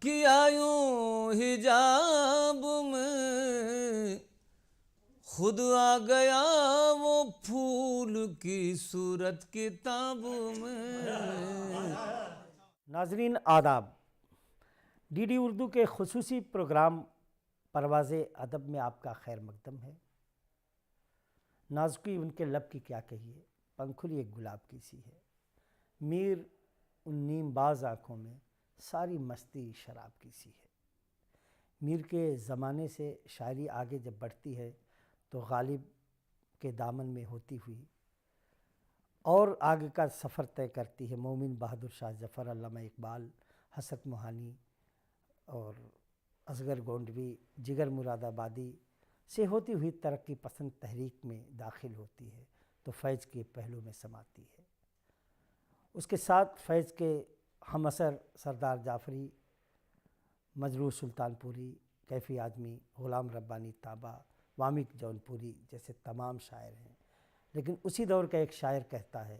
किया यूं हिजाब में, खुद आ गया वो फूल की सूरत किताब में। नाजरीन आदाब, डीडी उर्दू के खुसूसी प्रोग्राम परवाज़े अदब में आपका खैर मकदम है। नाजुकी उनके लब की क्या कहिए, पंखुली एक गुलाब की सी है। मीर उन नीमबाज आँखों में सारी मस्ती शराब की सी है। मीर के ज़माने से शायरी आगे जब बढ़ती है तो गालिब के दामन में होती हुई और आगे का सफ़र तय करती है मोमिन बहादुर शाह ज़फ़र, अल्लामा इकबाल, हसरत मोहानी और असगर गोंडवी, जिगर मुरादाबादी से होती हुई तरक्की पसंद तहरीक में दाखिल होती है तो फैज़ के पहलू में समाती है। उसके साथ फैज़ के हम असर सरदार जाफ़री, मजरूह सुल्तानपुरी, कैफ़ी आज़मी, ग़ुलाम रब्बानी ताबा, वामिक जौनपुरी जैसे तमाम शायर हैं। लेकिन उसी दौर का एक शायर कहता है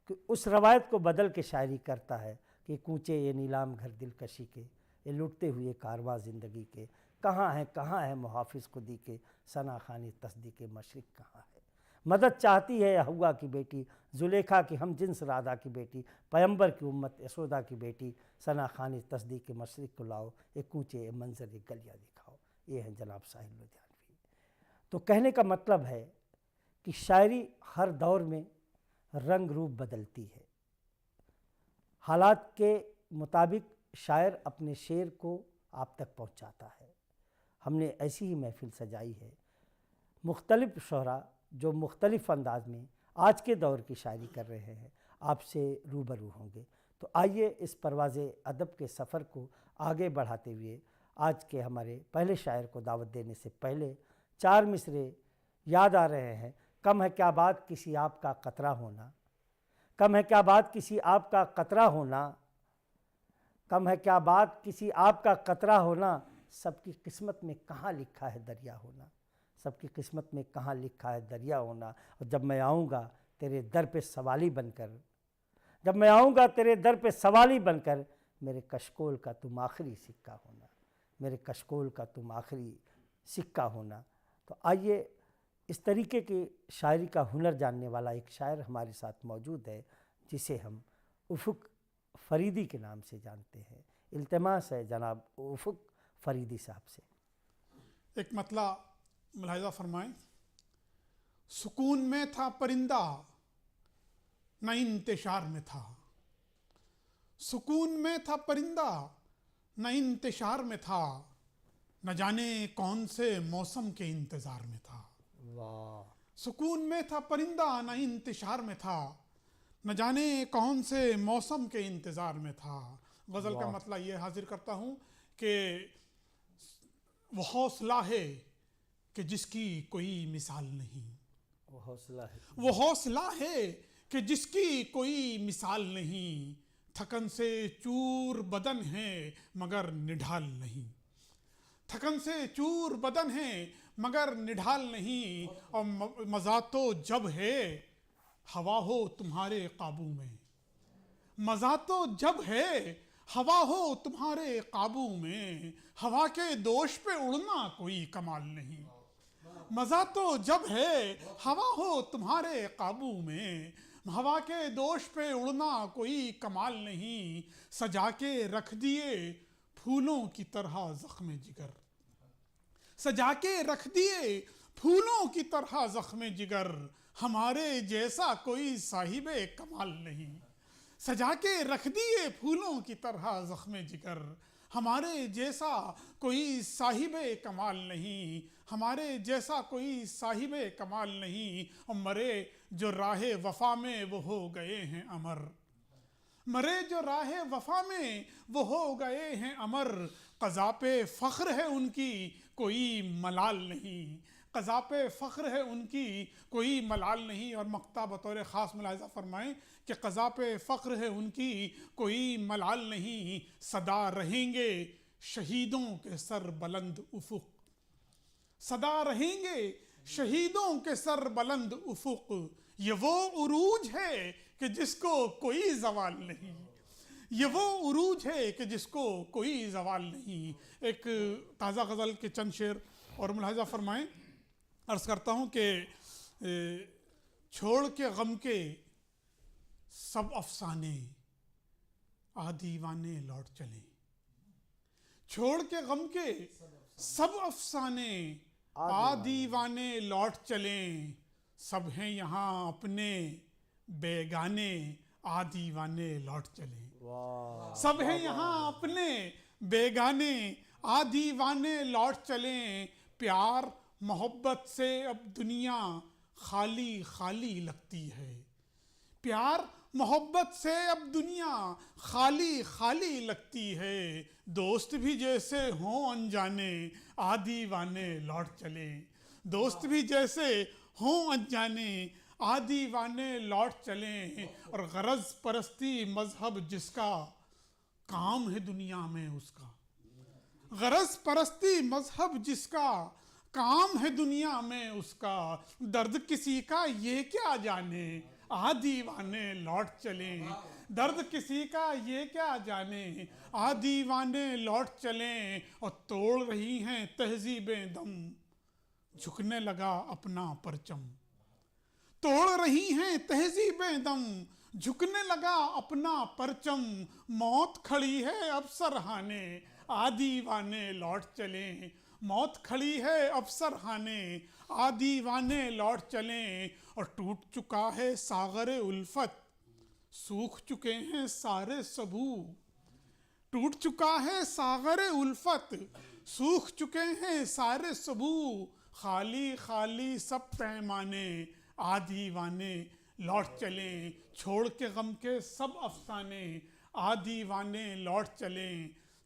कि उस रवायत को बदल के शायरी करता है कि कूचे ये नीलाम घर दिलकशी के, ये लुटते हुए कारवां ज़िंदगी के, कहाँ है मुहाफ़िज़ खुदी के, सना खानी तस्दीक़ मशरिक़ कहाँ है। मदद चाहती है हव्वा की बेटी, जुलेखा की हम जिन्स राधा की बेटी, पैगंबर की उम्मत यशोदा की बेटी, सना खानी तस्दीक़ मशरिक़ को लाओ, ये कूचे ये मंजर ये गलियाँ दिखाओ। ये हैं जनाब साहिल लुधियानवी। तो कहने का मतलब है कि शायरी हर दौर में रंग रूप बदलती है। हालात के मुताबिक शायर अपने शेर को आप तक पहुंचाता है। हमने ऐसी ही महफ़िल सजाई है। मुख्तलिफ़ शोहरा जो मुख्तलिफ़ अंदाज में आज के दौर की शायरी कर रहे हैं आपसे रूबरू होंगे। तो आइए इस परवाज़े अदब के सफ़र को आगे बढ़ाते हुए आज के हमारे पहले शायर को दावत देने से पहले 4 मिसरे याद आ रहे हैं। कम है क्या बात किसी आप का कतरा होना, कम है क्या बात किसी आप का कतरा होना, कम है क्या बात किसी आप का कतरा होना, सबकी किस्मत में कहाँ लिखा है दरिया होना, सबकी किस्मत में कहाँ लिखा है दरिया होना। और जब मैं आऊँगा तेरे दर पे सवाली बनकर, जब मैं आऊँगा तेरे दर पे सवाली बनकर, मेरे कशकोल का तुम आखिरी सिक्का होना, मेरे कशकोल का तुम आखिरी सिक्का होना। तो आइए इस तरीके की शायरी का हुनर जानने वाला एक शायर हमारे साथ मौजूद है जिसे हम उफ़ुक फ़रीदी के नाम से जानते हैं। इल्तिमास है जनाब उफ़ुक फ़रीदी साहब से। एक मतला मुलाहिज़ा फरमाएं। सुकून में था परिंदा न इंतशार में था, सुकून में था परिंदा न इंतशार में था, न जाने कौन से मौसम के इंतज़ार में था। वाह। सुकून में था परिंदा न इंतशार में था, न जाने कौन से मौसम के इंतज़ार में था। गज़ल का मतलब ये हाजिर करता हूँ कि वो हौसला है कि जिसकी कोई मिसाल नहीं, वो हौसला है, वो हौसला है कि जिसकी कोई मिसाल नहीं, थकन से चूर बदन है मगर निढाल नहीं, थकन से चूर बदन है मगर निढाल नहीं, और मज़ा तो जब है हवा हो तुम्हारे काबू में, मज़ा तो जब है हवा हो तुम्हारे काबू में, हवा के दोष पे उड़ना कोई कमाल नहीं, मज़ा तो जब है हवा हो तुम्हारे काबू में, हवा के दोष पे उड़ना कोई कमाल नहीं, सजा के रख दिए फूलों की तरह ज़ख्म जिगर, सजा के रख दिए फूलों की तरह ज़ख्म जिगर, हमारे जैसा कोई साहिबे कमाल नहीं, सजा के रख दिए फूलों की तरह ज़ख्म जिगर, हमारे जैसा कोई साहिबे कमाल नहीं, हमारे जैसा कोई साहिबे कमाल नहीं, और मरे जो राहे वफा में वो हो गए हैं अमर, मरे जो राहे वफा में वो हो गए हैं अमर, क़ज़ा पे फ़ख्र है उनकी कोई मलाल नहीं, क़ज़ा पे फ़ख्र है उनकी कोई मलाल नहीं। और मक्ता बतौर ख़ास मुलाहिज़ा फरमाएँ कि क़ज़ा पे फ़ख्र है उनकी कोई मलाल नहीं, सदा रहेंगे शहीदों के सर बुलंद उफ़ुक़, सदा रहेंगे शहीदों के सर बुलंद उफ़ुक़, ये वो उरूज है कि जिसको कोई ज़वाल नहीं, ये वो उरूज है कि जिसको कोई जवाल नहीं। एक ताज़ा गज़ल के चंद शेर और मुलाहिजा फरमाएं। अर्ज़ करता हूँ कि छोड़ के गम के सब अफसाने आ दीवाने लौट चले। छोड़ के गम के सब अफसाने आ दीवाने लौट चले। सब हैं यहाँ अपने बेगाने आ दीवाने लौट चले। सब हैं यहाँ अपने बेगाने आ दीवाने लौट चले। प्यार मोहब्बत से अब दुनिया खाली खाली लगती है। प्यार मोहब्बत से अब दुनिया खाली खाली लगती है। दोस्त भी जैसे हों अनजाने आ दीवाने लौट चले। दोस्त भी जैसे हों अनजाने आ दीवाने लौट चले। और गरज परस्ती मजहब जिसका काम है दुनिया में उसका। गरज परस्ती मजहब जिसका काम है दुनिया में उसका। दर्द किसी का ये क्या जाने आ दीवाने लौट चले। दर्द किसी का ये क्या जाने आ दीवाने लौट चले। और तोड़ रही हैं तहजीबें दम झुकने लगा अपना परचम। तोड़ रही हैं तहजीबें दम झुकने लगा अपना परचम। मौत खड़ी है अब सरहाने आ दीवाने लौट चले। मौत खड़ी है अब सरहाने आ दीवाने लौट चले। और टूट चुका है सागर उल्फत सूख चुके हैं सारे सबू। टूट चुका है सागर उल्फत सूख चुके हैं सारे सबू। खाली खाली सब पैमाने आ दीवाने लौट चले। छोड़ के गम के सब अफसाने आ दीवाने लौट चले।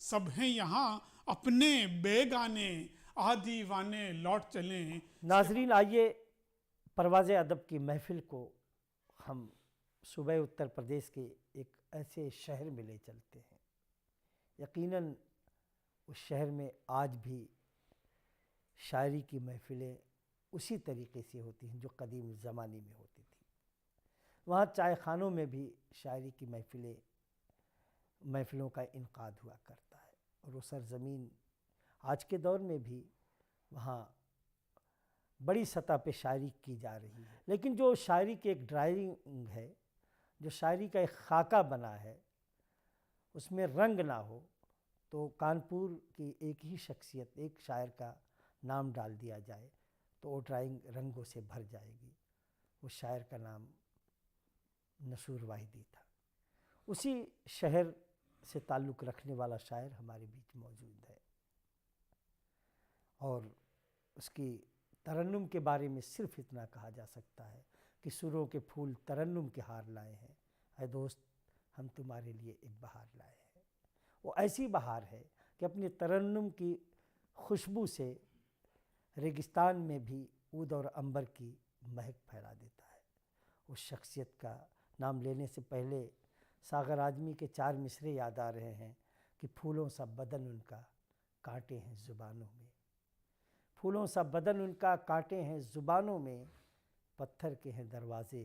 सब हैं यहाँ अपने बेगाने आ दीवाने लौट चले। नाजरीन, आइए परवाज़ अदब की महफिल को हम सूबे उत्तर प्रदेश के एक ऐसे शहर में ले चलते हैं। यकीनन उस शहर में आज भी शायरी की महफिलें उसी तरीके से होती हैं जो कदीम ज़माने में होती थी। वहाँ चाय खानों में भी शायरी की महफिलों का इनकाद हुआ करता है। और वो सरज़मीन आज के दौर में भी वहाँ बड़ी सतह पे शायरी की जा रही है। लेकिन जो शायरी की एक ड्राइंग है, जो शायरी का एक खाका बना है, उसमें रंग ना हो तो कानपुर की एक ही शख्सियत, एक शायर का नाम डाल दिया जाए तो वो ड्राइंग रंगों से भर जाएगी। उस शायर का नाम नसूर वाहिदी था। उसी शहर से ताल्लुक़ रखने वाला शायर हमारे बीच मौजूद है और उसकी तरन्नुम के बारे में सिर्फ इतना कहा जा सकता है कि सुरों के फूल तरन्नुम के हार लाए हैं। ऐ दोस्त, हम तुम्हारे लिए एक बहार लाए हैं। वो ऐसी बहार है कि अपनी तरन्नुम की खुशबू से रेगिस्तान में भी ऊद और अंबर की महक फैला देता है। उस शख्सियत का नाम लेने से पहले सागर आजमी के 4 मिसरे याद आ रहे हैं कि फूलों सा बदन उनका कांटे हैं ज़ुबानों में। फूलों सा बदन उनका कांटे हैं ज़ुबानों में। पत्थर के हैं दरवाज़े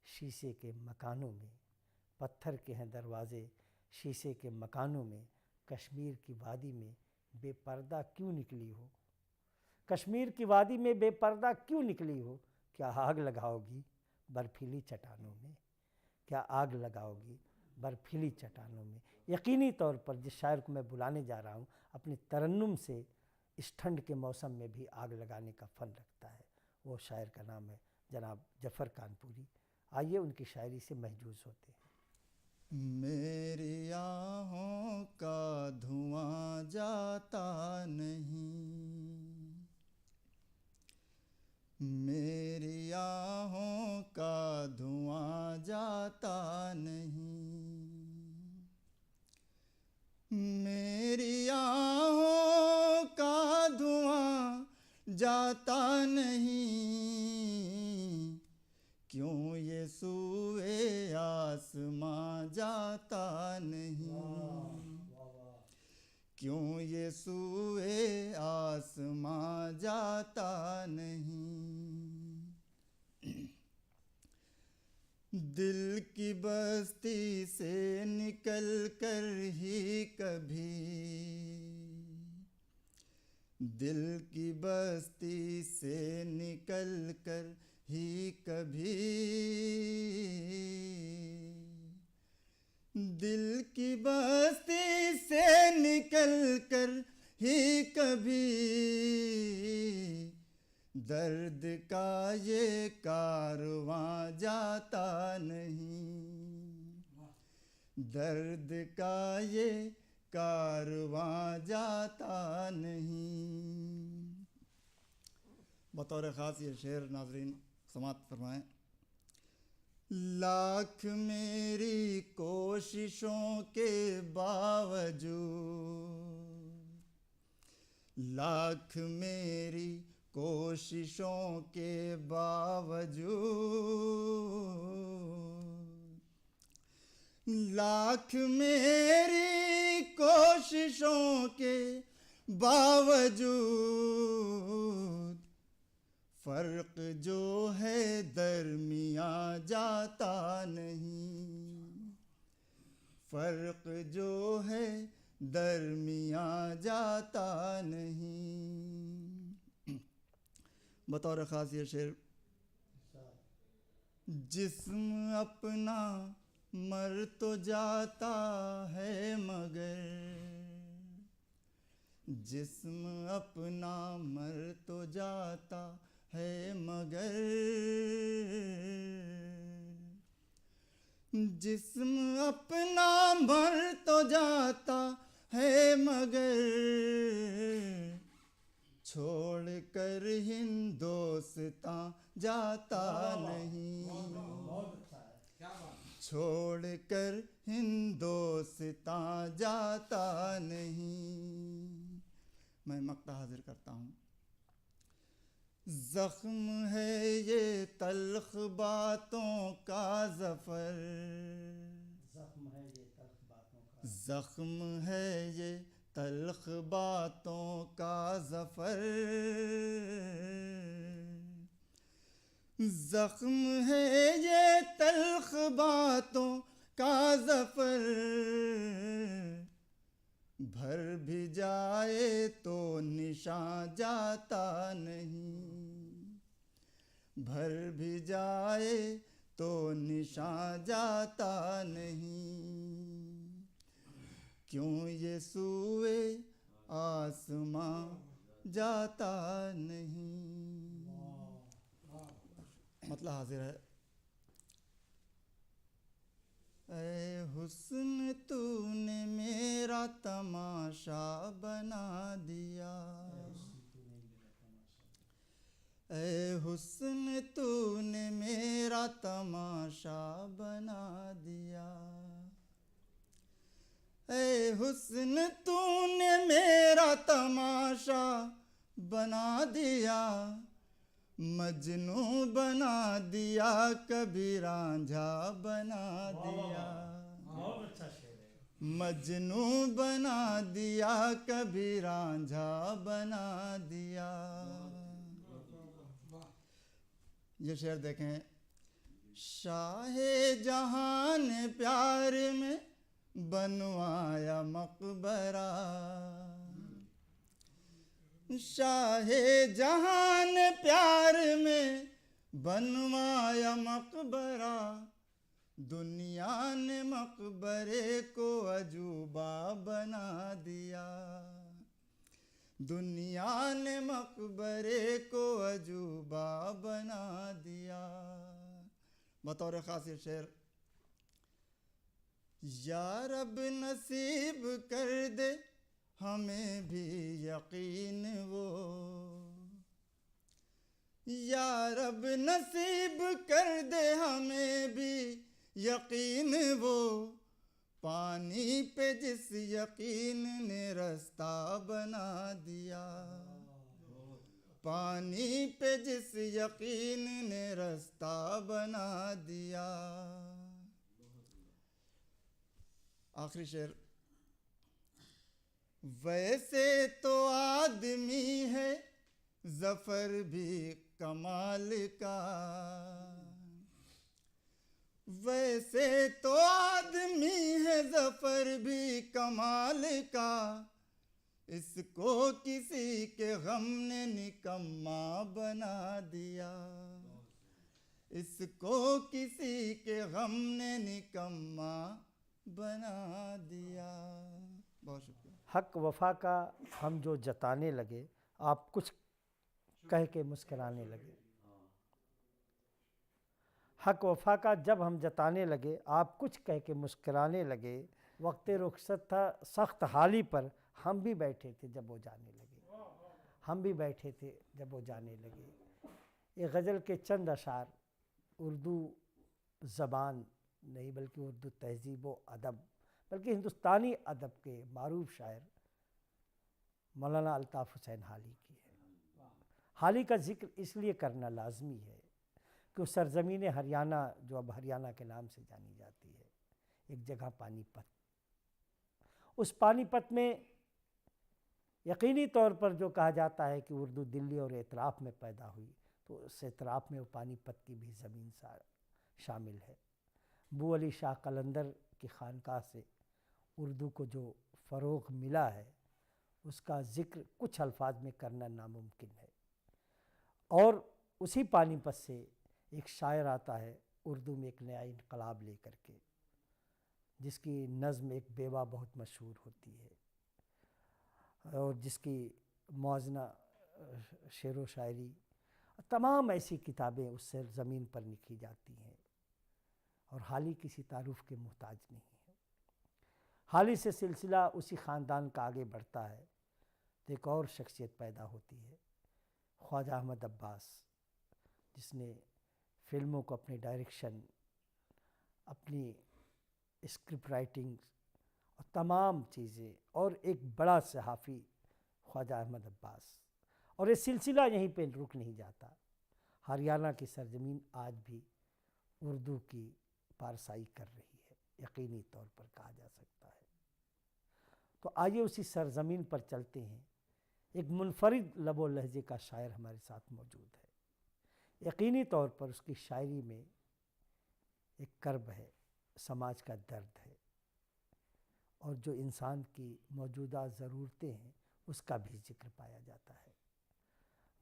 शीशे के मकानों में। पत्थर के हैं दरवाज़े शीशे के मकानों में। कश्मीर की वादी में बेपर्दा क्यों निकली हो। कश्मीर की वादी में बेपर्दा क्यों निकली हो। क्या आग लगाओगी बर्फीली चट्टानों में। क्या आग लगाओगी बर्फीली चट्टानों में। यकीनी तौर पर जिस शायर को मैं बुलाने जा रहा हूँ अपनी तरन्नुम से इस ठंड के मौसम में भी आग लगाने का फ़न रखता है। वो शायर का नाम है जनाब जफ़र कानपुरी। आइए उनकी शायरी से महजूज़ होते हैं। मेरी आहों का धुआं जाता नहीं। मेरी आहों का धुआं जाता नहीं। मेरी आहों का धुआं जाता नहीं। क्यों ये सूए आसमां जाता नहीं। क्यों ये सूए आसमां जाता नहीं। दिल की बस्ती से निकल कर ही कभी, दिल की बस्ती से निकल कर ही कभी, दिल की बस्ती से निकल कर ही कभी, दर्द का ये कारवां जाता नहीं, दर्द का ये कारवां जाता नहीं। बतौर ख़ास ये शेर नाजरीन समात फरमाएं। लाख मेरी कोशिशों के बावजूद, लाख मेरी कोशिशों के बावजूद, लाख मेरी कोशिशों के बावजूद, फर्क जो है दरमियाँ जाता नहीं, फर्क जो है दरमियाँ जाता नहीं। बतौर ख़ास ये शेर। जिस्म अपना मर तो जाता है मगर, जिस्म अपना मर तो जाता है मगर, जिस्म अपना मर तो जाता है मगर, छोड़ कर हिंदोस्तां जाता नहीं, छोड़ कर हिंदोस्तां जाता नहीं। मैं मक्ता हाजिर करता हूँ। ज़ख्म है ये तल्ख बातों का ज़फ़र, ज़ख्म है ये तल्ख बातों का ज़फ़र, ज़ख्म है ये तल्ख बातों का ज़फ़र, भर भी जाए तो निशान जाता नहीं, भर भी जाए तो निशान जाता नहीं। क्यों ये सूए आसमां जाता नहीं। मतलब हाजिर है। ऐ हुस्न तूने मेरा तमाशा बना दिया, ऐ हुस्न तूने मेरा तमाशा बना दिया, ऐ हुस्न तूने मेरा तमाशा बना दिया, मजनू बना दिया कभी रांझा बना दिया, मजनू बना दिया कभी रांझा बना दिया। ये शेर देखें। शाहे जहान प्यार में बनवाया मकबरा, शाहे जहान प्यार में बनवाया मकबरा, दुनिया ने मकबरे को अजूबा बना दिया, दुनिया ने मकबरे को अजूबा बना दिया। बतौर ख़ास शेर। या रब नसीब कर दे हमें भी यकीन वो, या रब नसीब कर दे हमें भी यकीन वो, पानी पे जिस यकीन ने रास्ता बना दिया, पानी पे जिस यकीन ने रास्ता बना दिया। आखिरी शेर। वैसे तो आदमी है ज़फ़र भी कमाल का, वैसे तो आदमी है जफर भी कमाल का, इसको किसी के गम ने निकम्मा बना दिया, इसको किसी के गम ने निकम्मा बना दिया। बहुत शुक्रिया। हक वफा का हम जो जताने लगे, आप कुछ कह के मुस्कराने लगे। हक वफा का जब हम जताने लगे, आप कुछ कह के मुस्कराने लगे। वक्त रुखसत था सख्त हाली पर, हम भी बैठे थे जब वो जाने लगे, हम भी बैठे थे जब वो जाने लगे। ये गज़ल के चंद अशार उर्दू ज़बान नहीं बल्कि उर्दू तहज़ीब व अदब बल्कि हिंदुस्तानी अदब के मारूफ शायर मौलाना अल्ताफ़ हुसैन हाली की है। हाली का ज़िक्र इसलिए करना लाजमी है कि उस सरज़मीन हरियाणा जो अब हरियाणा के नाम से जानी जाती है, एक जगह पानीपत, उस पानीपत में यकीनी तौर पर जो कहा जाता है कि उर्दू दिल्ली और एतराफ़ में पैदा हुई, तो उस एतराफ़ में वो पानीपत की भी ज़मीन शामिल है। बू अली शाह कलंदर की खानकाह से उर्दू को जो फ़रोग़ मिला है, उसका ज़िक्र कुछ अल्फाज में करना नामुमकिन है। और उसी पानीपत से एक शायर आता है उर्दू में एक नया इनकलाब लेकर के, जिसकी नज़्म एक बेवा बहुत मशहूर होती है और जिसकी मौज़ना शेर व शायरी तमाम ऐसी किताबें उससे ज़मीन पर लिखी जाती हैं। और हाली किसी तारुफ़ के मोहताज नहीं है। हाली से सिलसिला उसी ख़ानदान का आगे बढ़ता है तो एक और शख्सियत पैदा होती है, ख्वाजा अहमद अब्बास, जिसने फ़िल्मों को अपनी डायरेक्शन, अपनी स्क्रिप्ट राइटिंग और तमाम चीज़ें, और एक बड़ा सहाफ़ी ख्वाजा अहमद अब्बास। और ये सिलसिला यहीं पे रुक नहीं जाता। हरियाणा की सरजमीन आज भी उर्दू की पारसाई कर रही है, यकीनी तौर पर कहा जा सकता है। तो आइए उसी सरजमीन पर चलते हैं। एक मुनफरिद लबो लहजे का शायर हमारे साथ मौजूद है। यकीनी तौर पर उसकी शायरी में एक कर्ब है, समाज का दर्द है, और जो इंसान की मौजूदा ज़रूरतें हैं उसका भी जिक्र पाया जाता है।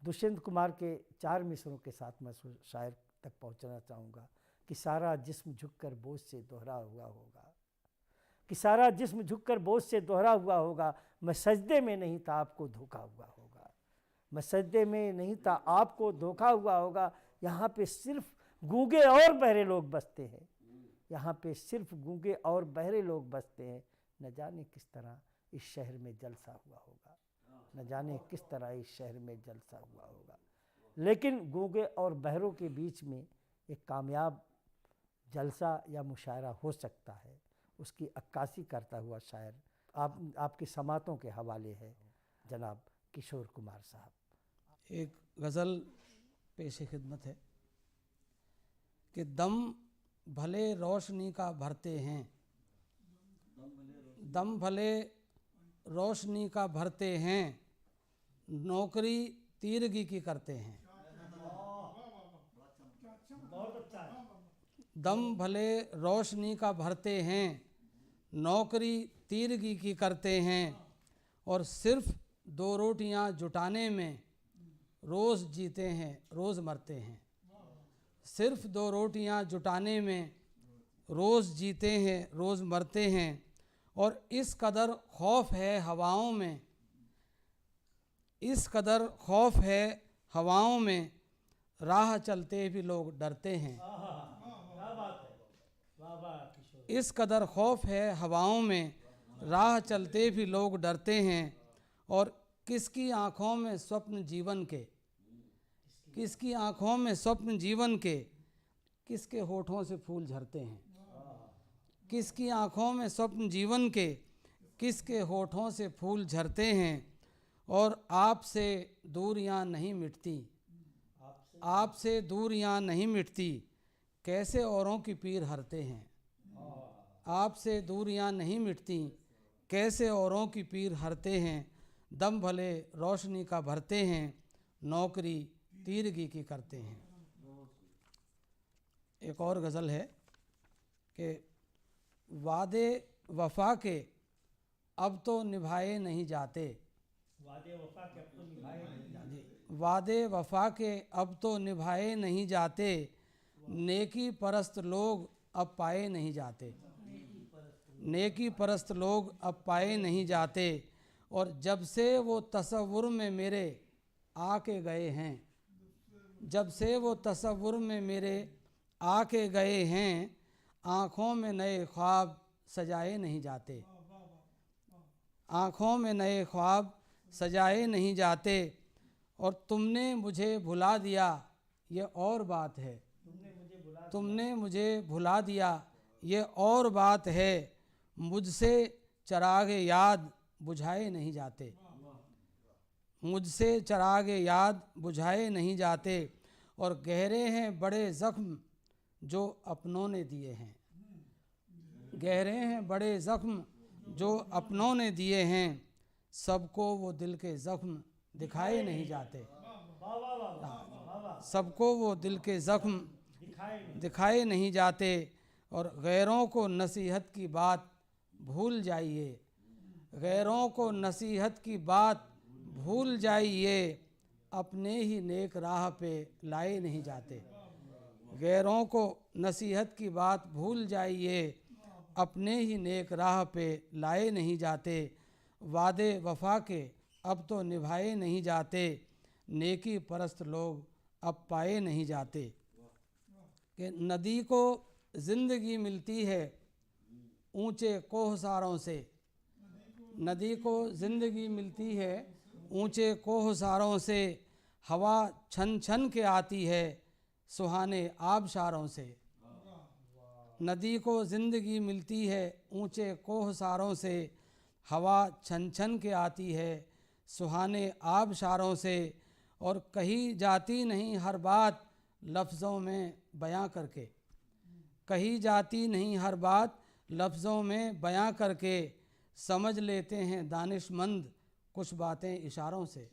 दुष्यंत कुमार के 4 मिसरों के साथ मैं शायर तक पहुंचना चाहूँगा कि सारा जिस्म झुककर बोझ से दोहरा हुआ होगा, कि सारा जिस्म झुककर बोझ से दोहरा हुआ होगा, मैं सजदे में नहीं था आपको धोखा हुआ होगा, मैं सजदे में नहीं था आपको धोखा हुआ होगा। यहाँ पे सिर्फ गूंगे और बहरे लोग बसते हैं, यहाँ पे सिर्फ गूंगे और बहरे लोग बसते हैं। न जाने किस तरह इस शहर में जलसा हुआ होगा, न जाने किस तरह इस शहर में जलसा हुआ होगा। लेकिन गूंगे और बहरों के बीच में एक कामयाब जलसा या मुशायरा हो सकता है, उसकी अक्कासी करता हुआ शायर आपकी समातों के हवाले है जनाब किशोर कुमार साहब। एक गज़ल पेश खिदमत है कि दम भले रोशनी का भरते हैं, दम भले रोशनी का भरते हैं, नौकरी तीरगी की करते हैं। दम भले रोशनी का भरते हैं, नौकरी तीरगी की करते हैं, और सिर्फ 2 रोटियां जुटाने में रोज़ जीते हैं रोज़ मरते हैं। सिर्फ 2 रोटियां जुटाने में रोज़ जीते हैं रोज़ मरते हैं, और इस कदर खौफ है हवाओं में, इस कदर खौफ है हवाओं में, राह चलते भी लोग डरते हैं। इस कदर खौफ है हवाओं में, राह चलते भी लोग डरते हैं, और किसकी आँखों में स्वप्न जीवन के, किसकी आँखों में स्वप्न जीवन के, किसके होठों से फूल झरते हैं। किसकी आँखों में स्वप्न जीवन के, किसके होठों से फूल झरते हैं, और आपसे दूरियां नहीं मिटती, आपसे दूरियां नहीं मिटती, कैसे औरों की पीर हरते हैं। आपसे दूरियां नहीं मिटती, कैसे औरों की पीर हरते हैं। दम भले रोशनी का भरते हैं, नौकरी तीरगी की करते हैं। एक और गज़ल है कि वादे वफा के अब तो निभाए नहीं जाते, वादे वफा के अब तो निभाए नहीं जाते, वादे वफा के अब तो निभाए नहीं जाते, नेकी परस्त लोग अब पाए नहीं जाते, नेकी परस्त लोग अब पाए नहीं जाते। और जब से वो तसव्वुर में मेरे आके गए हैं, जब से वो तसव्वुर में मेरे आके गए हैं, आँखों में नए ख्वाब सजाए नहीं जाते, आँखों में नए ख्वाब सजाए नहीं जाते। और तुमने मुझे भुला दिया ये और बात है, तुमने मुझे भुला दिया ये और बात है, मुझसे चरागे याद बुझाए नहीं जाते, मुझसे चरागे याद बुझाए नहीं जाते। और गहरे हैं बड़े ज़ख्म जो अपनों ने दिए हैं, गहरे हैं बड़े ज़ख्म जो अपनों ने दिए हैं, सबको वो दिल के ज़ख्म दिखाए नहीं जाते, सबको वो दिल के ज़ख्म दिखाए नहीं जाते। और गैरों को नसीहत की बात भूल जाइए, गैरों को नसीहत की बात भूल जाइए, अपने ही नेक राह पे लाए नहीं जाते, गैरों को नसीहत की बात भूल जाइए, अपने ही नेक राह पे लाए नहीं जाते। वादे वफा के अब तो निभाए नहीं जाते, नेकी परस्त लोग अब पाए नहीं जाते। कि नदी को ज़िंदगी मिलती है ऊंचे कोहसारों से, नदी को ज़िंदगी मिलती है ऊंचे कोहसारों से, हवा छन छन के आती है सुहाने आबशारों से, नदी को ज़िंदगी मिलती है ऊंचे कोहसारों से, हवा छन छन के आती है सुहाने आबशारों से। और कही जाती नहीं हर बात लफ्ज़ों में बयां करके, कही जाती नहीं हर बात लफ्ज़ों में बयां करके, समझ लेते हैं दानिशमंद कुछ बातें इशारों से,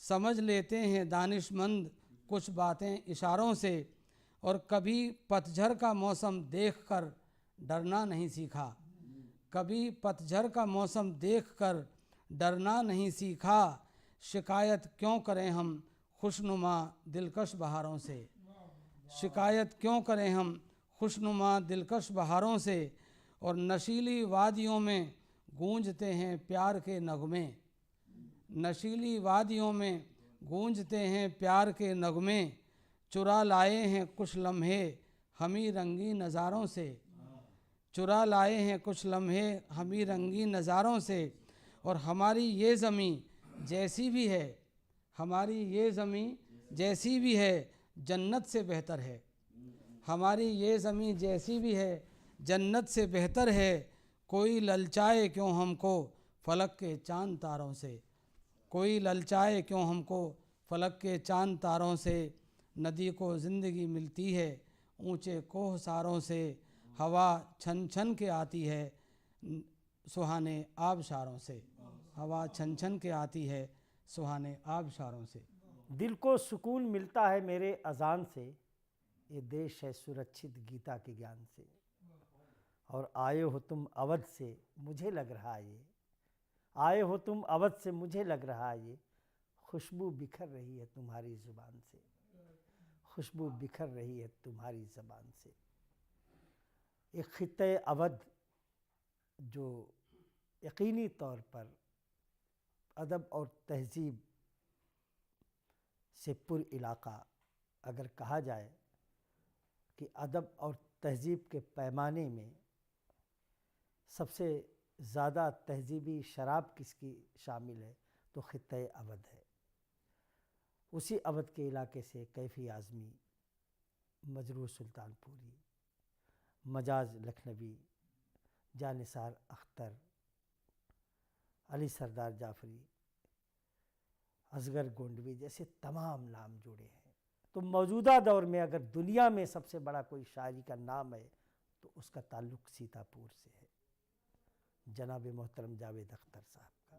समझ लेते हैं दानिशमंद कुछ बातें इशारों से। और कभी पतझड़ का मौसम देखकर डरना नहीं सीखा, कभी पतझड़ का मौसम देखकर डरना नहीं सीखा, शिकायत क्यों करें हम खुशनुमा दिलकश बहारों से, शिकायत क्यों करें हम खुशनुमा दिलकश बहारों से। और नशीली वादियों में गूंजते हैं प्यार के नगमे, नशीली वादियों में गूंजते हैं प्यार के नगमे, चुरा लाए हैं कुछ लम्हे हमी रंगी नज़ारों से, चुरा लाए हैं कुछ लम्हे हमी रंगी नज़ारों से। और हमारी ये ज़मीं जैसी भी है, हमारी ये ज़मीं जैसी भी है जन्नत से बेहतर है, हमारी ये ज़मीं जैसी भी है जन्नत से बेहतर है, कोई ललचाए क्यों हमको फलक के चांद तारों से, कोई ललचाए क्यों हमको फलक के चांद तारों से। नदी को ज़िंदगी मिलती है ऊंचे कोहसारों से, हवा छन छन के आती है सुहाने आबशारों से, हवा छन छन के आती है सुहाने आबशारों से। दिल को सुकून मिलता है मेरे अजान से, ये देश है सुरक्षित गीता के ज्ञान से। और आए हो तुम अवध से मुझे लग रहा ये, आए हो तुम अवध से मुझे लग रहा ये, खुशबू बिखर रही है तुम्हारी ज़ुबान से, खुशबू बिखर रही है तुम्हारी ज़बान से। एक खित्ते अवध जो यकीनी तौर पर अदब और तहज़ीब से पुर इलाका, अगर कहा जाए कि अदब और तहज़ीब के पैमाने में सबसे ज़्यादा तहज़ीबी शराब किसकी शामिल है तो खित्ते अवध है। उसी अवध के इलाके से कैफ़ी आज़मी, मजरूह सुल्तानपुरी, मजाज लखनवी, जानिसार अख्तर, अली सरदार जाफरी, असगर गोंडवी जैसे तमाम नाम जुड़े हैं। तो मौजूदा दौर में अगर दुनिया में सबसे बड़ा कोई शायरी का नाम है तो उसका ताल्लुक़ सीतापुर से है, जनाब मोहतरम जावेद अख्तर साहब का।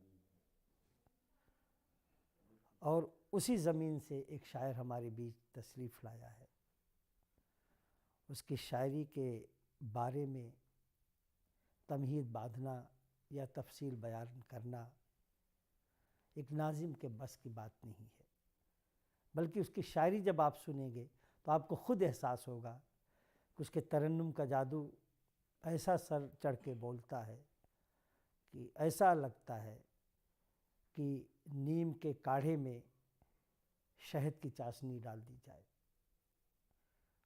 और उसी ज़मीन से एक शायर हमारे बीच तशरीफ़ लाया है, उसकी शायरी के बारे में तमहीद बांधना या तफसील बयान करना एक नाज़िम के बस की बात नहीं है, बल्कि उसकी शायरी जब आप सुनेंगे तो आपको ख़ुद एहसास होगा कि उसके तरन्नुम का जादू ऐसा सर चढ़ के बोलता है कि ऐसा लगता है कि नीम के काढ़े में शहद की चाशनी डाल दी जाए,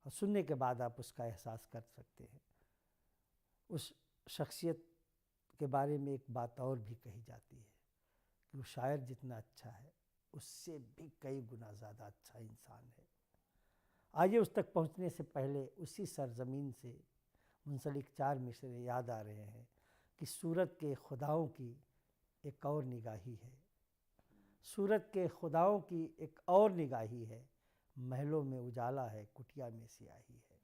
और सुनने के बाद आप उसका एहसास कर सकते हैं। उस शख्सियत के बारे में एक बात और भी कही जाती है कि वो शायर जितना अच्छा है उससे भी कई गुना ज़्यादा अच्छा इंसान है। आइए उस तक पहुंचने से पहले उसी सरज़मीन से मुंसलिक 4 मिसरे याद आ रहे हैं कि सूरत के खुदाओं की एक और निगाही है, सूरत के खुदाओं की एक और निगाही है, महलों में उजाला है कुटिया में स्याही है,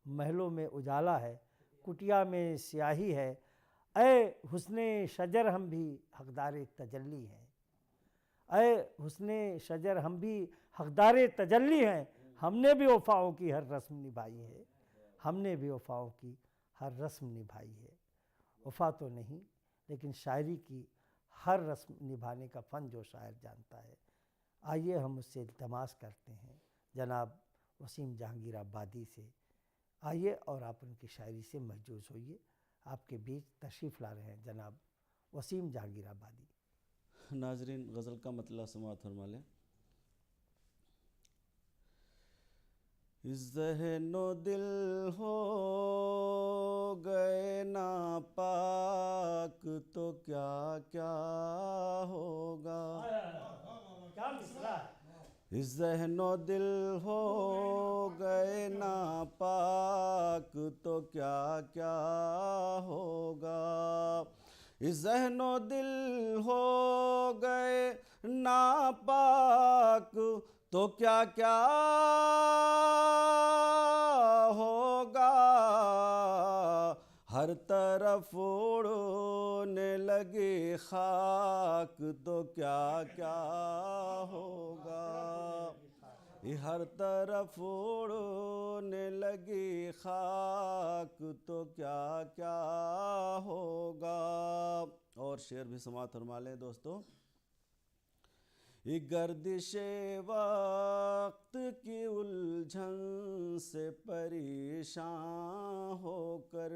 महलों में उजाला है कुटिया में स्याही है, ऐ हुस्ने शजर हम भी हकदार तजल्ली हैं, ऐ हुस्ने शजर हम भी हकदार तजल्ली हैं, हमने भी वफ़ाओं की हर रस्म निभाई है, हमने भी वफ़ाओं की हर रस्म निभाई है। वफ़ा तो नहीं लेकिन शायरी की हर रस्म निभाने का फ़न जो शायर जानता है। आइए हम उससे इल्तमास करते हैं जनाब वसीम जहांगीर आबादी से, आइए और आप उनकी शायरी से महजूज़ होइए। आपके बीच तशरीफ़ ला रहे हैं जनाब वसीम जहांगीर आबादी। नाजरीन, गज़ल का मतलब समाअत फरमा लें। ज़हनो दिल हो गए नापाक तो क्या क्या होगा, ज़हनो दिल हो गए नापाक तो क्या क्या होगा, ज़हनो दिल हो गए नापाक तो क्या क्या होगा, हर तरफ उड़ने लगे खाक तो क्या क्या होगा, हर तरफ उड़ने लगी खाक तो क्या क्या होगा। और शेर भी समाअत फरमा लें दोस्तों। गर्दिशे वक्त की उलझन से परेशान होकर,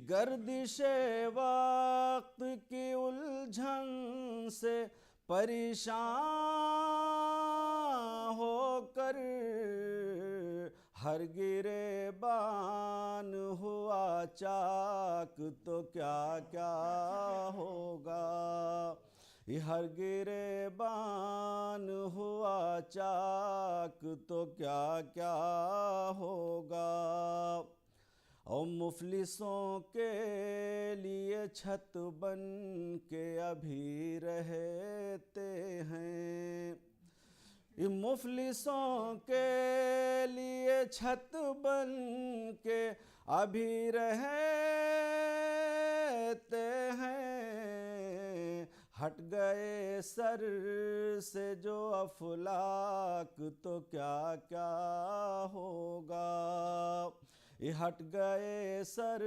गर्दिशे वक्त की उलझन से परेशान होकर, हर गिरेबान हुआ चाक तो क्या क्या होगा, हर गिरेबान हुआ चाक तो क्या क्या होगा, और मुफलिसों के लिए छत बन के अभी रहते हैं, मुफलिसों के लिए छत बन के अभी रहते हैं, हट गए सर से जो अफलाक तो क्या क्या होगा, हट गए सर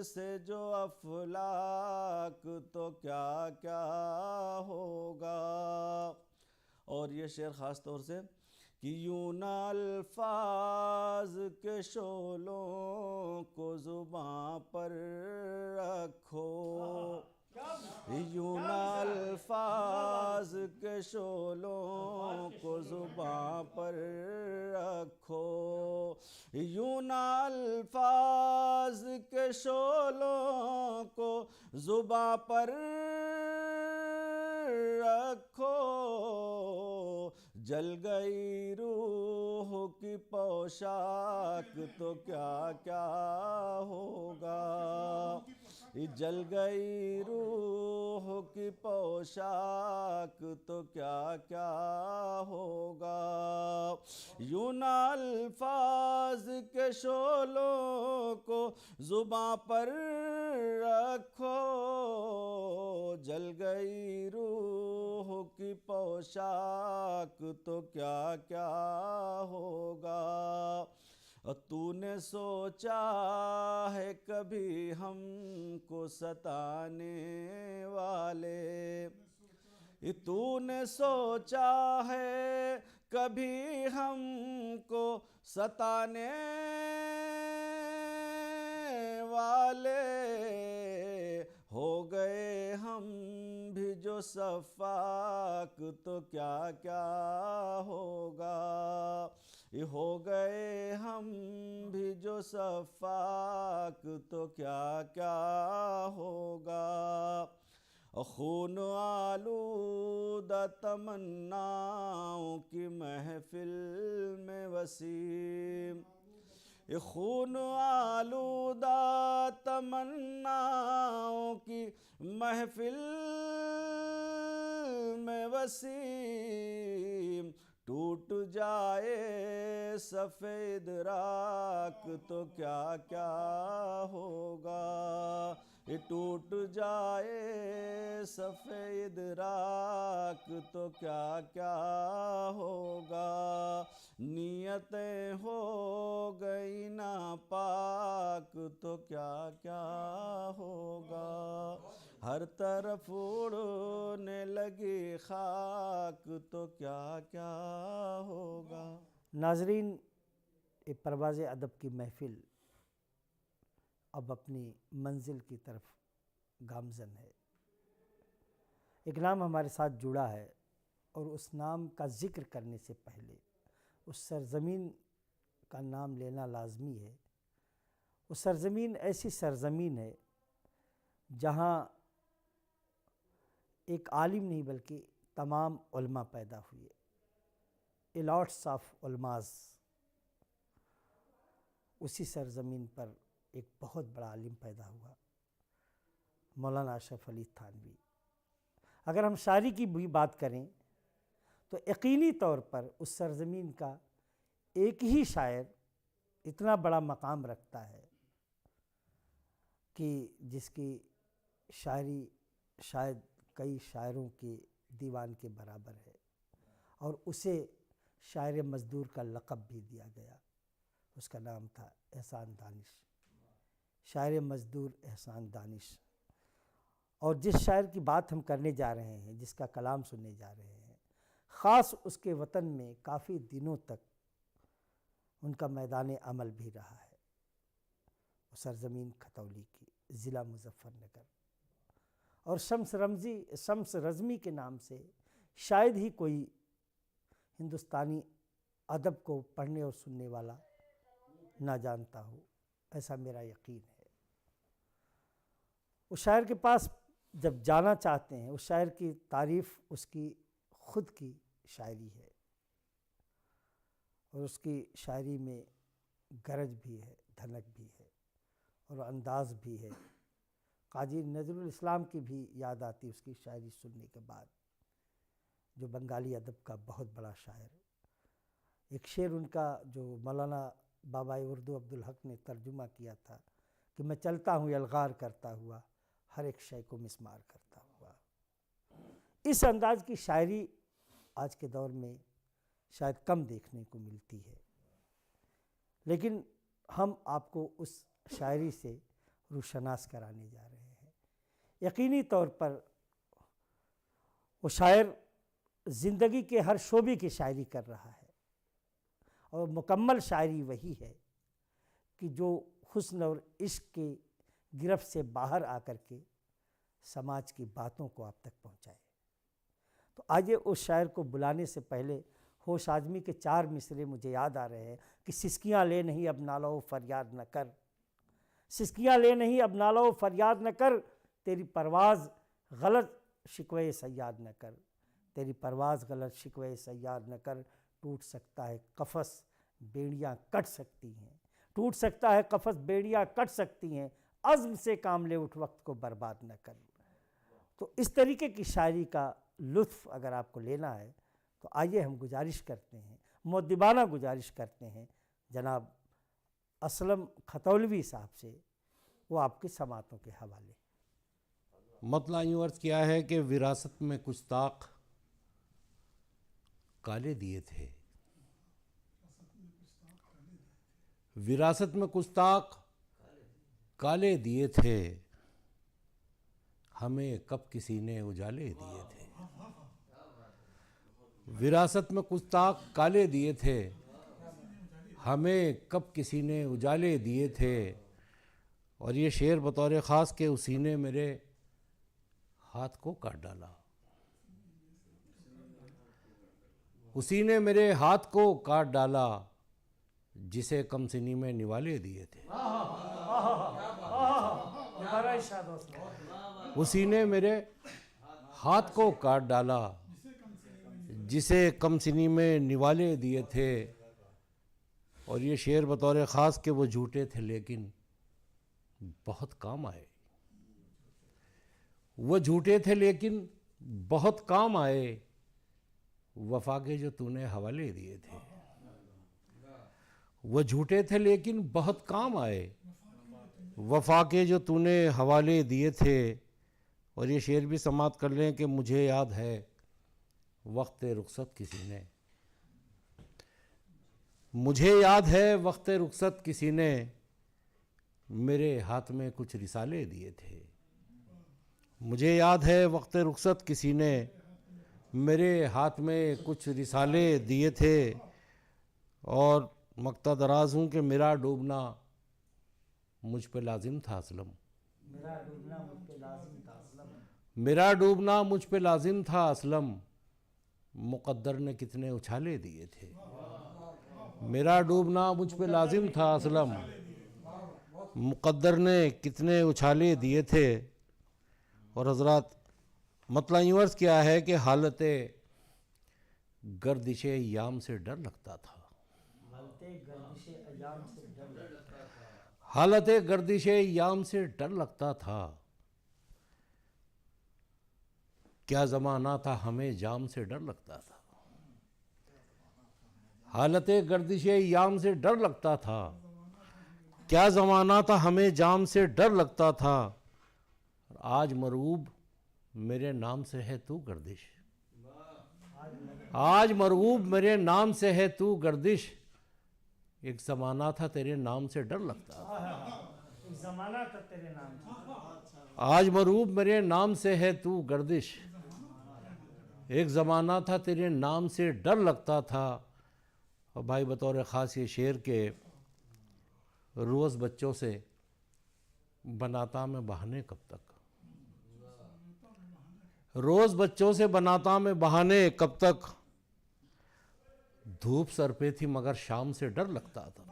से जो अफलाक तो क्या क्या होगा। और ये शेर ख़ास तौर से कि यूं ना अल्फाज के शोलों को ज़ुबां पर रखो, यूं ना अल्फाज के शोलों को ज़ुबां पर रखो, यूं ना अल्फाज के शोलों को ज़ुबां पर रखो, जल गई रूह की पोशाक तो क्या क्या होगा, जल गई रूह की पोशाक तो क्या क्या होगा, यूं ना अल्फाज के शोलों को ज़ुबां पर रखो, जल गई रूह की पोशाक तो क्या क्या होगा। और तूने सोचा है कभी हमको सताने वाले, तूने सोचा है कभी हमको सताने वाले, हो गए हम भी जो सफाक तो क्या क्या होगा, ये हो गए हम भी जो सफाक तो क्या क्या होगा। खून आलूदा तमन्नाओं की महफिल में वसीम, ये खून आलूदा तमन्नाओं की महफिल में वसीम, टूट जाए सफ़ेद राख तो क्या क्या होगा, ये टूट जाए सफ़ेद राख तो क्या क्या होगा। नियतें हो गई नापाक तो क्या क्या होगा, हर तरफ उड़ने लगी खाक तो क्या क्या होगा। नाजरीन, ये परवाज़ अदब की महफ़िल अब अपनी मंजिल की तरफ गामज़न है। एक नाम हमारे साथ जुड़ा है और उस नाम का ज़िक्र करने से पहले उस सरज़मीन का नाम लेना लाजमी है। वो सरज़मीन ऐसी सरज़मीन है जहाँ एक आलिम नहीं बल्कि तमाम उलमा पैदा हुए, ए लॉट्स ऑफ उलमाज़। उसी सरज़मीन पर एक बहुत बड़ा आलिम पैदा हुआ, मौलाना अशरफ अली थानवी। अगर हम शायरी की भी बात करें तो यकीनी तौर पर उस सरज़मीन का एक ही शायर इतना बड़ा मकाम रखता है कि जिसकी शायरी शायद कई शायरों के दीवान के बराबर है, और उसे शायर मज़दूर का लक़ब भी दिया गया। उसका नाम था एहसान दानिश, शायर मज़दूर एहसान दानिश। और जिस शायर की बात हम करने जा रहे हैं, जिसका कलाम सुनने जा रहे हैं, ख़ास उसके वतन में काफ़ी दिनों तक उनका मैदान अमल भी रहा है। सरज़मीन खतौली की, ज़िला मुज़फ़्फ़रनगर। और शम्स रज़मी के नाम से शायद ही कोई हिंदुस्तानी अदब को पढ़ने और सुनने वाला ना जानता हो, ऐसा मेरा यकीन है। उस शायर के पास जब जाना चाहते हैं, उस शायर की तारीफ़ उसकी ख़ुद की शायरी है, और उसकी शायरी में गरज भी है, धनक भी है और अंदाज़ भी है। काजी नज़रुल इस्लाम की भी याद आती उसकी शायरी सुनने के बाद, जो बंगाली अदब का बहुत बड़ा शायर। एक शेर उनका जो मौलाना बाबा उर्दू अब्दुल हक ने तर्जुमा किया था कि मैं चलता हूँ यलगार करता हुआ, हर एक शय को मिसमार करता हुआ। इस अंदाज़ की शायरी आज के दौर में शायद कम देखने को मिलती है, लेकिन हम आपको उस शायरी से रूशनास कराने जा रहे हैं। यकीनी तौर पर वो शायर ज़िंदगी के हर शोबे की शायरी कर रहा है, और मुकम्मल शायरी वही है कि जो हुस्न और इश्क के गिरफ्त से बाहर आकर के समाज की बातों को आप तक पहुँचाए। तो आइए उस शायर को बुलाने से पहले होश आजमी के 4 मिसरे मुझे याद आ रहे हैं कि सिसकियाँ ले नहीं अब नालो फरियाद न कर, सिसकियाँ ले नहीं अब नालो फरियाद न कर, तेरी परवाज़ गलत शिकवे सयाद न कर, तेरी परवाज़ गलत शिकवे सयाद न कर। टूट सकता है कफस बेड़ियाँ कट सकती हैं, टूट सकता है कफस बेड़ियाँ कट सकती हैं, अज़्म से काम ले उठ वक्त को बर्बाद न कर। तो इस तरीके की शायरी का लुत्फ़ अगर आपको लेना है तो आइए हम गुजारिश करते हैं, मुअद्दिबाना गुजारिश करते हैं जनाब असलम खतौलवी साहब से, वो आपकी समातों के हवाले। मतलब यूँ अर्ज़ किया है कि विरासत में कुछ ताक़ काले दिए थे, विरासत में कुछ ताक काले दिए थे, हमें कब किसी ने उजाले दिए थे। विरासत में कुछ ताक काले दिए थे, हमें कब किसी ने उजाले दिए थे। और ये शेर बतौर ख़ास के उसी ने मेरे हाथ को काट डाला, उसी ने मेरे हाथ को काट डाला, जिसे कमसिनी में निवाले दिए थे। उसी ने मेरे हाथ को काट डाला, जिसे कमसिनी में निवाले दिए थे। और ये शेर बतौर ख़ास के वो झूठे थे लेकिन बहुत काम आए। वो झूठे थे लेकिन बहुत काम आए, वफा के जो तूने हवाले दिए थे। वो झूठे थे लेकिन बहुत काम आए, वफा के जो तूने हवाले दिए थे। और ये शेर भी समाप्त कर लें कि मुझे याद है वक्त रुखसत किसी ने, मुझे याद है वक्त रुखसत किसी ने, मेरे हाथ में कुछ रिसाले दिए थे। मुझे याद है वक्त रुखसत किसी ने, मेरे हाथ में कुछ रिसाले दिए थे। और मक्ता दराज हूँ कि मेरा डूबना मुझ पे लाजिम था असलम, मेरा डूबना मुझ पे लाजिम था असलम, मेरा डूबना मुझ पे लाजिम था असलम, मुक़द्दर ने कितने उछाले दिए थे। मेरा डूबना मुझ पे लाजिम था असलम, मुक़द्दर ने कितने उछाले दिए थे। और हज़रात मतलब यूँ अर्ज़ किया है कि हालत गर्दिश याम से डर लगता था, हालत गर्दिश याम से डर लगता था। क्या ज़माना था हमें जाम से डर लगता था, हालत गर्दिश याम से डर लगता था। क्या ज़माना था हमें जाम से डर लगता था। आज मरूब मेरे नाम से है तू गर्दिश, आज मरूब मेरे नाम से है तू गर्दिश, एक ज़माना था तेरे नाम से डर लगता था। एक ज़माना था तेरे नाम से, आज मरूब मेरे नाम से है तू गर्दिश, एक ज़माना था तेरे नाम से डर लगता था। और भाई बतौर ख़ास ये शेर के रोज़ बच्चों से बनाता मैं बहाने कब तक, रोज़ बच्चों से बनाता मैं बहाने कब तक, धूप सर पे थी मगर शाम से डर लगता था।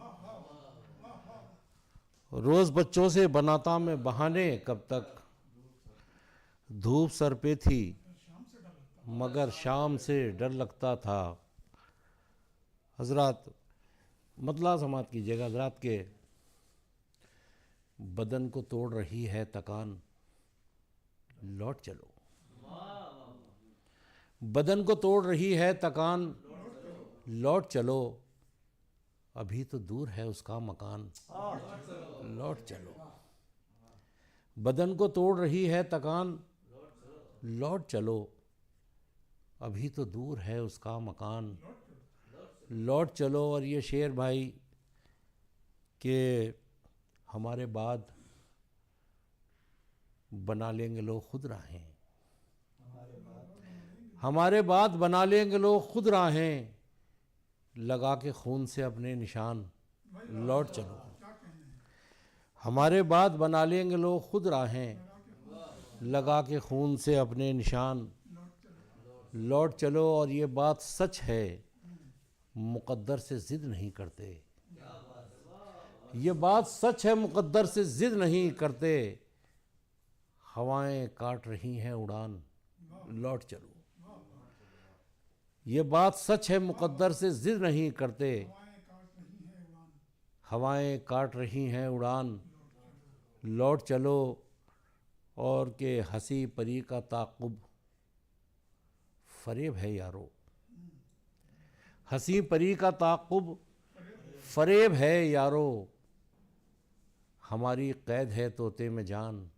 रोज़ बच्चों से बनाता मैं बहाने कब तक, धूप सर पे थी मगर शाम से डर लगता था। हजरात मतला समात कीजिएगा, हजरात के बदन को तोड़ रही है तकान, लौट चलो, बदन को तोड़ रही है तकान, लौट चलो, अभी तो दूर है उसका मकान, लौट चलो। बदन को तोड़ रही है तकान, लौट चलो, अभी तो दूर है उसका मकान, लौट चलो। और ये शेर भाई कि हमारे बाद बना लेंगे लोग खुद राहें, हमारे बाद बना लेंगे लोग खुद राहें, लगा के खून से अपने निशान, लौट चलो। हमारे बाद बना लेंगे लोग खुद राहें, लगा के खून से अपने निशान, लौट चलो। और ये बात सच है, मुक़द्दर से ज़िद नहीं करते, ये बात सच है, मुक़द्दर से ज़िद नहीं करते, हवाएं काट रही हैं उड़ान, लौट चलो। ये बात सच है, मुक़द्दर से ज़िद नहीं करते, हवाएं काट रही हैं उड़ान, लौट चलो। और के हंसी परी का ताक़ुब फ़रेब है यारो, हंसी परी का ताक़ुब फ़रेब है यारो, हमारी क़ैद है तोते में जान,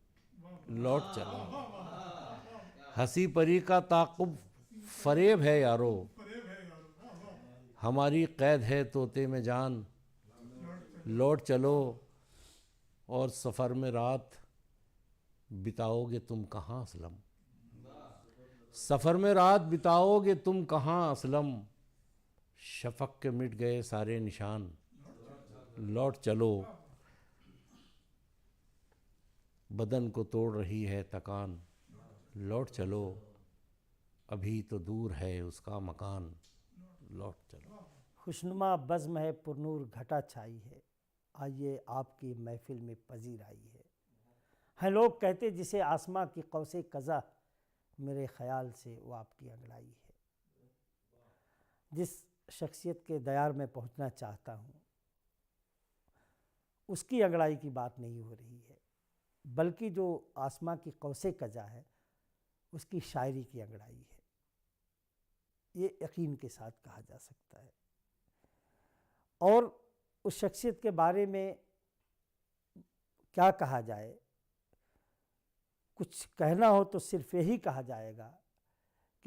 लौट चलो। हंसी परी का ताक़ुब फ़रेब है यारो, हमारी क़ैद है तोते में जान, लौट चलो और सफ़र में रात बिताओगे तुम कहाँ असलम, सफ़र में रात बिताओगे तुम कहाँ असलम, शफक के मिट गए सारे निशान, लौट चलो। बदन को तोड़ रही है थकान, लौट चलो, अभी तो दूर है उसका मकान, लौट चलो। खुशनुमा बज़्म है पुरनूर घटा छाई है, आइए आपकी महफिल में पजीर आई है। हैं लोग कहते जिसे आसमां की कौसे कज़ा, मेरे ख़याल से वो आपकी अंगड़ाई है। जिस शख्सियत के दयार में पहुंचना चाहता हूं, उसकी अंगड़ाई की बात नहीं हो रही है, बल्कि जो आसमां की कौसे कज़ा है उसकी शायरी की अंगड़ाई है। ये यकीन के साथ कहा जा सकता है। और उस शख्सियत के बारे में क्या कहा जाए, कुछ कहना हो तो सिर्फ यही कहा जाएगा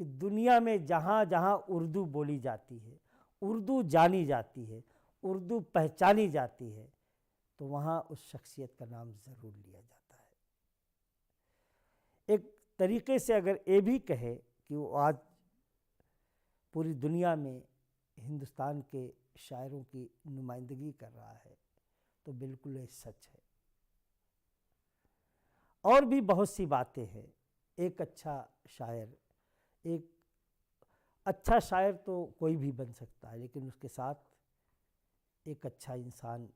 कि दुनिया में जहाँ जहाँ उर्दू बोली जाती है, उर्दू जानी जाती है, उर्दू पहचानी जाती है, तो वहाँ उस शख्सियत का नाम ज़रूर लिया जाता है। एक तरीक़े से अगर ये भी कहे कि वो आज पूरी दुनिया में हिंदुस्तान के शायरों की नुमाइंदगी कर रहा है, तो बिल्कुल ये सच है। और भी बहुत सी बातें हैं। एक अच्छा शायर तो कोई भी बन सकता है, लेकिन उसके साथ एक अच्छा इंसान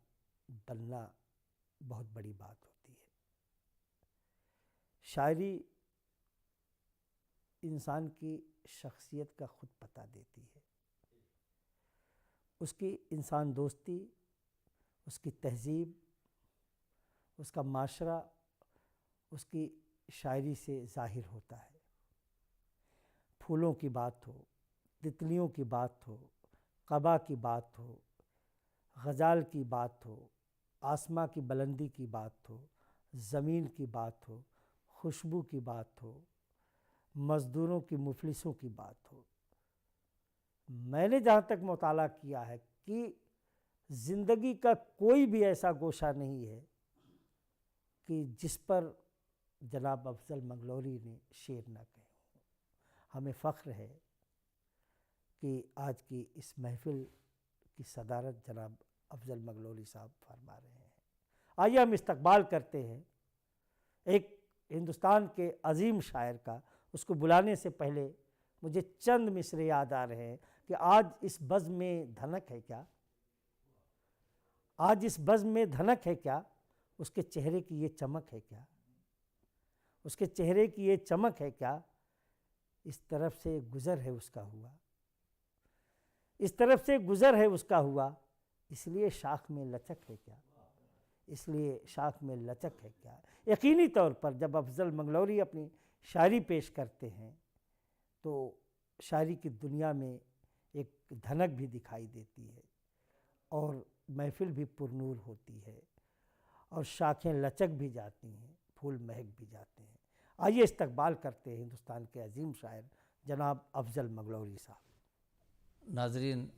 बनना बहुत बड़ी बात होती है। शायरी इंसान की शख्सियत का खुद पता देती है, उसकी इंसान दोस्ती, उसकी तहज़ीब, उसका माशरा उसकी शायरी से ज़ाहिर होता है। फूलों की बात हो, तितलियों की बात हो, क़बा की बात हो, ग़ज़ाल की बात हो, आसमां की बुलंदी की बात हो, ज़मीन की बात हो, खुशबू की बात हो, मज़दूरों की मुफलिसों की बात हो, मैंने जहाँ तक मुताला किया है कि ज़िंदगी का कोई भी ऐसा गोशा नहीं है कि जिस पर जनाब अफज़ल मंगलौरी ने शेर न कहे। हमें फ़ख्र है कि आज की इस महफ़िल की सदारत जनाब अफज़ल मंगलौरी साहब फरमा रहे हैं। आइए हम इस्तकबाल करते हैं एक हिंदुस्तान के अज़ीम शायर का। उसको बुलाने से पहले मुझे चंद मिसरे याद आ रहे हैं कि आज इस बज़्म में धनक है क्या, आज इस बज़्म में धनक है क्या, उसके चेहरे की ये चमक है क्या, उसके चेहरे की ये चमक है क्या, इस तरफ से गुज़र है उसका हुआ, इस तरफ से गुज़र है उसका हुआ, इसलिए शाख में लचक है क्या, इसलिए शाख में लचक है क्या। यकीनी तौर पर जब अफज़ल मंगलौरी अपनी शायरी पेश करते हैं तो शायरी की दुनिया में एक धनक भी दिखाई देती है और महफ़िल भी पुरनूर होती है और शाखें लचक भी जाती हैं, फूल महक भी जाते हैं। आइए इस्तकबाल करते हैं हिंदुस्तान के अजीम शायर जनाब अफज़ल मंगलौरी साहब। नाज़रीन,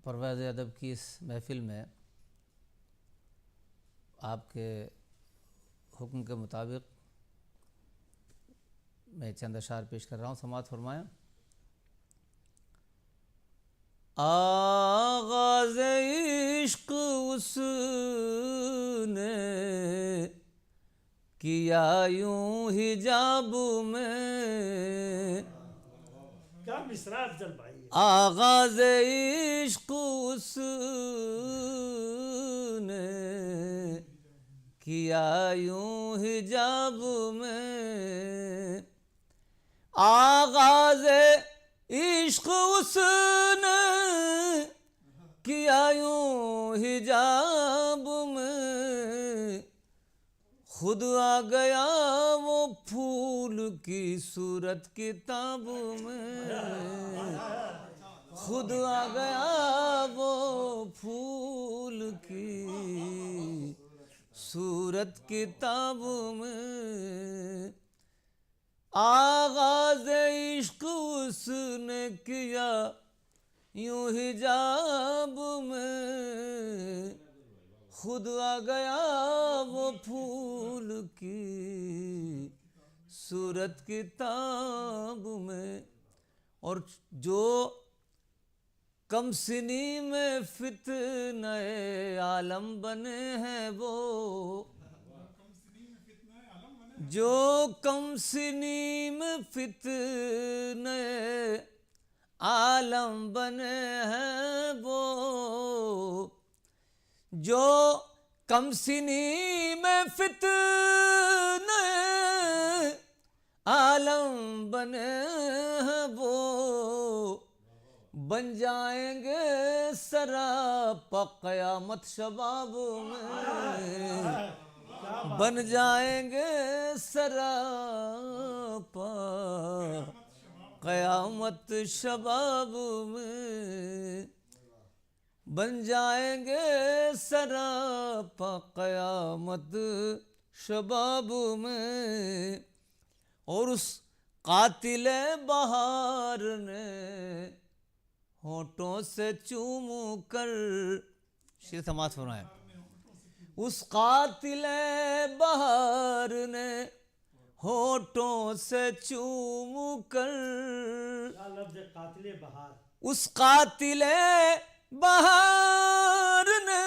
परवाज़ अदब की इस महफ़िल में आपके हुक्म के मुताबिक मैं चंद अशार पेश कर रहा हूँ, समाअत फरमाएं। आग़ाज़ इश्क़ उसने किया यूं हिजाब में, क्या मिसरा अफज़ल भाई। आग़ाज़ इश्क़ उसने किया यूं हिजाब में, आग़ाज़ इश्क़ उसने किया यूं हिजाब में, खुद आ गया वो फूल की सूरत किताब में, खुद आ गया वो फूल की सूरत किताब में, आग़ाज़ इश्क़ उसने किया यूं हिजाब में, खुद आ गया वो फूल की सूरत किताब में। और जो कम सिनी में फितने आलम बने हैं वो, जो कम सिनी में फितने आलम बने हैं वो, जो कम सिनी में फितने आलम बने हैं वो, बन जाएंगे सरापा क़यामत शबाब में, बन जाएंगे सरापा क़यामत शबाब में, बन जाएंगे सरापा क़यामत शबाब में। और उस कातिल बहार ने होठों से चूम कर, शेर समाज फरमाया, उस कातिल बहार ने होठों से चूम कर, उस कातिल बहार ने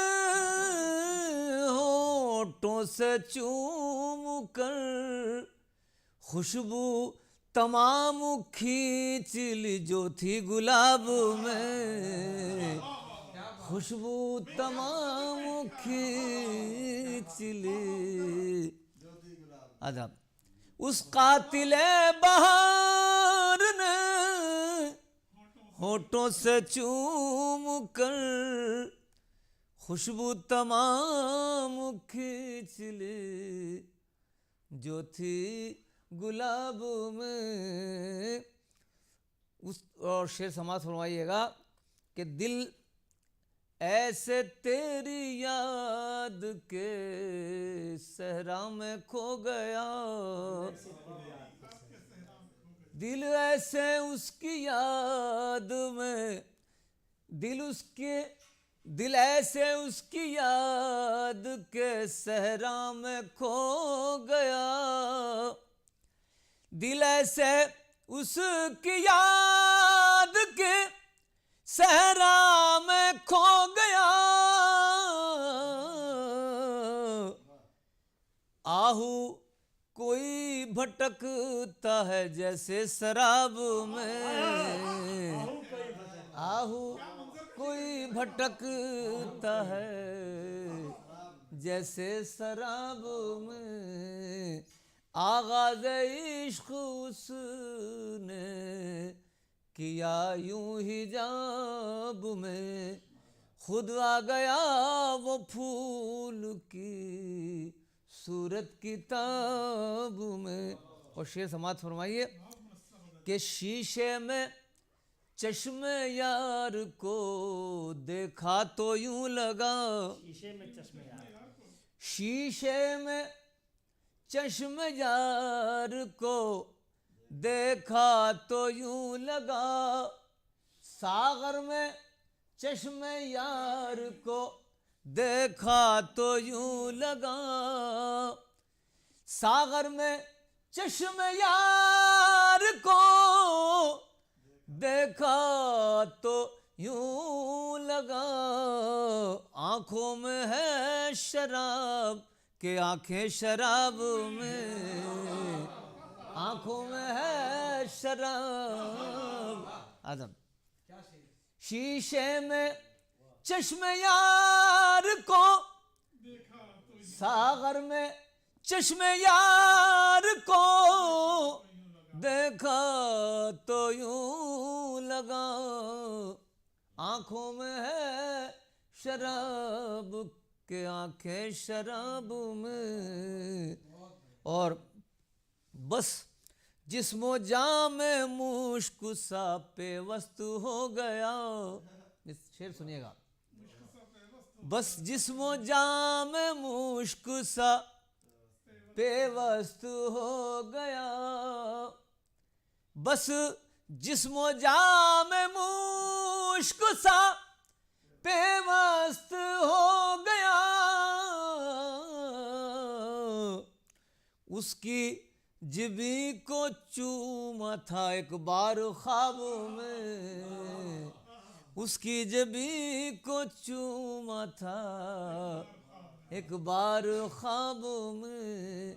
होठों से चूम कर खुशबू तमाम खींच ली जो थी गुलाब में, खुशबू तमाम खींच ली। अदब उस कातिल बहार ने होठों से चूम कर खुशबू तमाम खींच ली जो थी गुलाब में। उस और शेर समाज फरमाइएगा कि दिल ऐसे तेरी याद के सहरा में खो गया, दिल ऐसे उसकी याद में, दिल ऐसे उसकी याद के सहरा में खो गया, दिल ऐसे उसकी याद के सहरा में खो गया। आहू कोई भटकता है जैसे शराब में, आहू कोई भटकता है जैसे शराब में। आगाज़ इश्क उसने किया यूं हिजाब में, खुद आ गया वो फूल की सूरत किताब में। और शेर समाज फरमाइए कि शीशे में चश्मे यार को देखा तो यूं लगा, शीशे में चश्मे यार को देखा तो यूं लगा, सागर में चश्मे यार को देखा तो यूं लगा, सागर में चश्मे यार को देखा तो यूं लगा। आंखों में है शराब के आंखें शराब में, आंखों में है शराब। आदम शीशे में चश्मे यार को, सागर में चश्मे यार को देखा तो यूं लगा, आंखों में है शराब के आंखें शराब में। और बस जिस्मो जाम मुश्क सा पेवस्त हो गया, इस शेर सुनिएगा, बस जिस्मो जाम मुश्क सा पेवस्त हो गया, बस जिस्मो जाम मुश्क सा पेवस्त हो गया। उसकी जिबी को चूमा था एक बार ख्वाबों में, उसकी जिबी को चूमा था एक बार ख्वाबों में।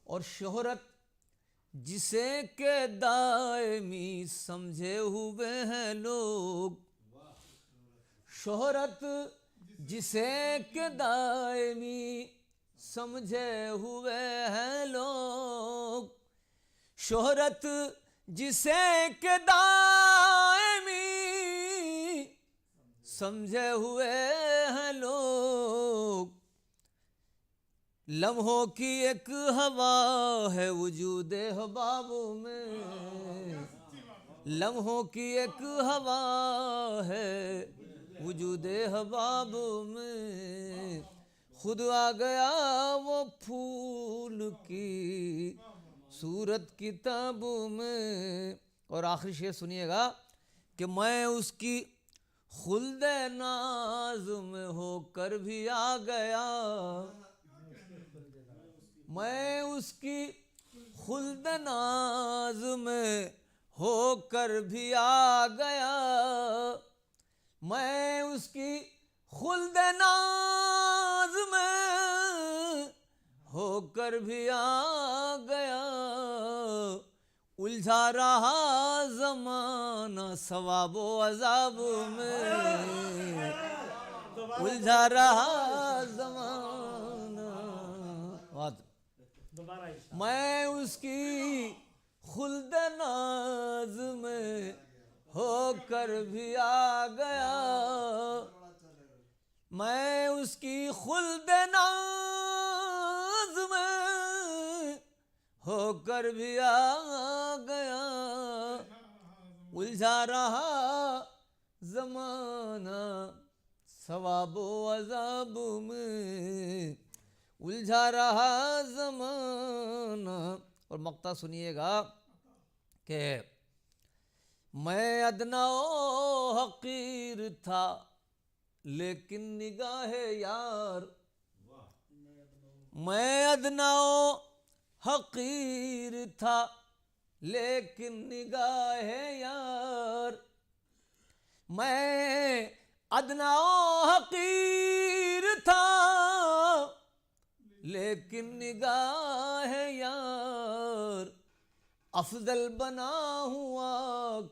और शोहरत जिसे के दायमी समझे हुए हैं लोग, शोहरत जिसे के दायमी समझे हुए हैं लोग, शोहरत जिसे के दायमी समझे हुए हैं लोग, लम्हों की एक हवा है वजूदे हबाबों में, लम्हों की एक हवा है वजूदे हबाबों में। खुद आ गया वो फूल की सूरत किताबों में। और आखिरी शेर सुनिएगा कि मैं उसकी खुल्दे नाज में होकर भी आ गया, मैं उसकी खुल्दे नाज में होकर भी आ गया, मैं उसकी खुल्दे नाज में होकर भी आ गया। उलझा रहा ज़माना सवाबो अज़ाब में, उलझा रहा ज़माना। मैं उसकी खुल्द नाज में होकर भी आ गया, मैं उसकी खुल्द नाज में होकर भी आ गया। उलझा रहा ज़माना सवाबो अज़ाब में, उलझा रहा ज़माना। और मक्ता सुनिएगा कि मैं अदना ओ हकीर था लेकिन निगाहे यार, मैं अदना ओ हकीर था लेकिन निगाहे यार, मैं अदना ओ हकीर था लेकिन निगाह यार। अफजल बना हुआ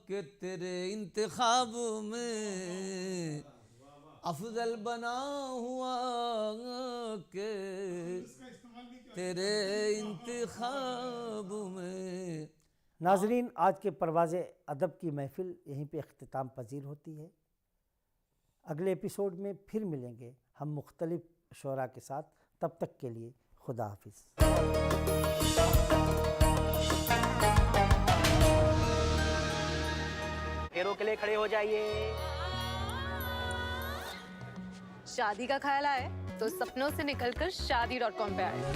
कि तेरे इंतखाब में, अफजल बना हुआ कि तेरे इंतखाब में। नाजरीन, आज के परवाज़े अदब की महफ़िल यहीं पे अख्तिताम पजीर होती है। अगले एपिसोड में फिर मिलेंगे हम मुख्तलिफ शोरा के साथ। तब तक के लिए खुदा हाफिज़। पैरों के लिए खड़े हो जाइए। शादी का ख्याल आए तो सपनों से निकलकर शादी.com पे आए।